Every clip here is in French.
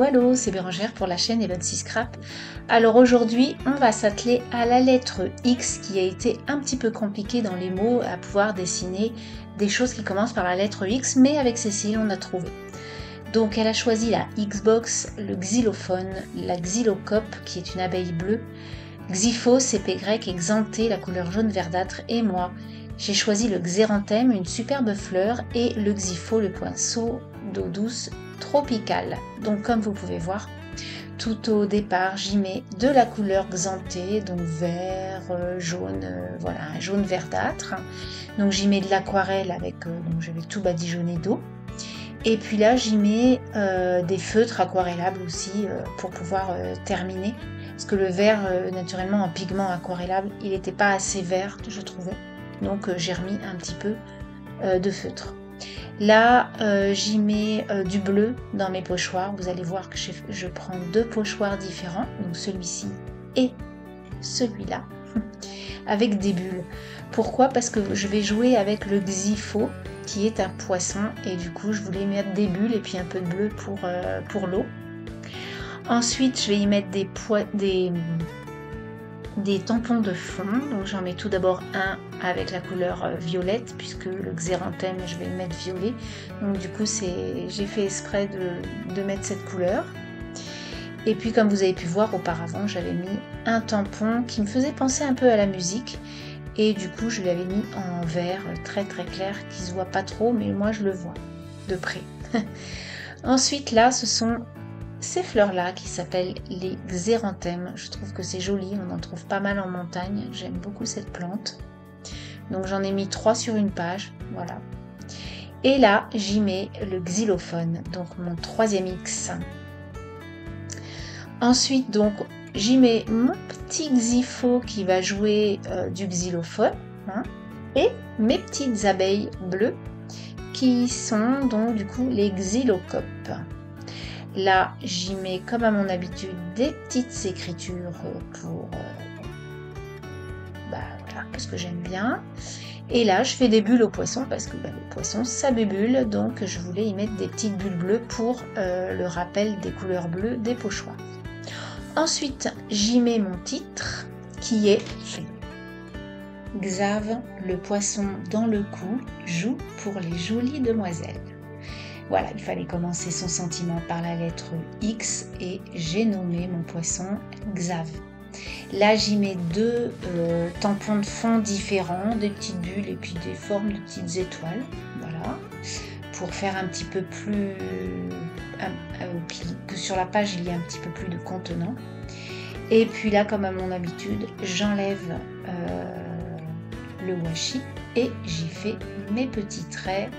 Hello, c'est Bérangère pour la chaîne Elodie Scrap. Alors aujourd'hui, on va s'atteler à la lettre X qui a été un petit peu compliquée dans les mots à pouvoir dessiner des choses qui commencent par la lettre X, mais avec Cécile, on a trouvé. Donc elle a choisi la Xbox, le xylophone, la xylocope qui est une abeille bleue, xyphos, épée grecque et xanthé, la couleur jaune verdâtre, et moi, j'ai choisi le xéranthème, une superbe fleur, et le xypho, le poinceau d'eau douce tropicale. Donc comme vous pouvez voir, tout au départ, j'y mets de la couleur xanthé, donc vert, jaune, voilà, un jaune verdâtre. Donc j'y mets de l'aquarelle avec, donc j'avais tout badigeonné d'eau. Et puis là, j'y mets des feutres aquarellables aussi pour pouvoir terminer. Parce que le vert, naturellement, en pigment aquarellable, il n'était pas assez vert, je trouvais. Donc j'ai remis un petit peu de feutre. Là, j'y mets du bleu dans mes pochoirs. Vous allez voir que je prends deux pochoirs différents, donc celui-ci et celui-là, avec des bulles. Pourquoi? Parce que je vais jouer avec le xypho, qui est un poisson, et du coup, je voulais mettre des bulles et puis un peu de bleu pour l'eau. Ensuite, je vais y mettre des tampons de fond, donc j'en mets tout d'abord un avec la couleur violette, puisque le xéranthème je vais le mettre violet, donc du coup j'ai fait exprès de mettre cette couleur. Et puis comme vous avez pu voir auparavant, j'avais mis un tampon qui me faisait penser un peu à la musique, et du coup je l'avais mis en vert très très clair, qui se voit pas trop, mais moi je le vois de près. Ensuite là, ce sont ces fleurs-là qui s'appellent les xéranthèmes. Je trouve que c'est joli, on en trouve pas mal en montagne, j'aime beaucoup cette plante. Donc j'en ai mis 3 sur une page, voilà. Et là, j'y mets le xylophone, donc mon troisième X. Ensuite, donc, j'y mets mon petit xypho qui va jouer du xylophone, hein, et mes petites abeilles bleues qui sont donc du coup les xylocopes. Là, j'y mets comme à mon habitude des petites écritures pour voilà, parce que j'aime bien. Et là, je fais des bulles au poisson parce que le poisson, ça bubule, donc je voulais y mettre des petites bulles bleues pour le rappel des couleurs bleues des pochoirs. Ensuite, j'y mets mon titre qui est Xave, le poisson dans le cou, joue pour les jolies demoiselles. Voilà, il fallait commencer son sentiment par la lettre X et j'ai nommé mon poisson Xave. Là, j'y mets deux tampons de fond différents, des petites bulles et puis des formes de petites étoiles. Voilà, pour faire un petit peu plus... que sur la page, il y a un petit peu plus de contenant. Et puis là, comme à mon habitude, j'enlève le washi et j'y fais mes petits traits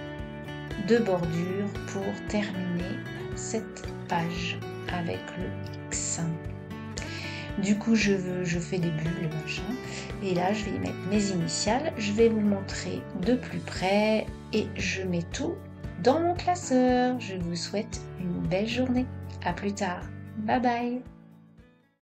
de bordure pour terminer cette page avec le X. Du coup, je fais des bulles, machin, et là, je vais y mettre mes initiales. Je vais vous montrer de plus près et je mets tout dans mon classeur. Je vous souhaite une belle journée. À plus tard. Bye bye.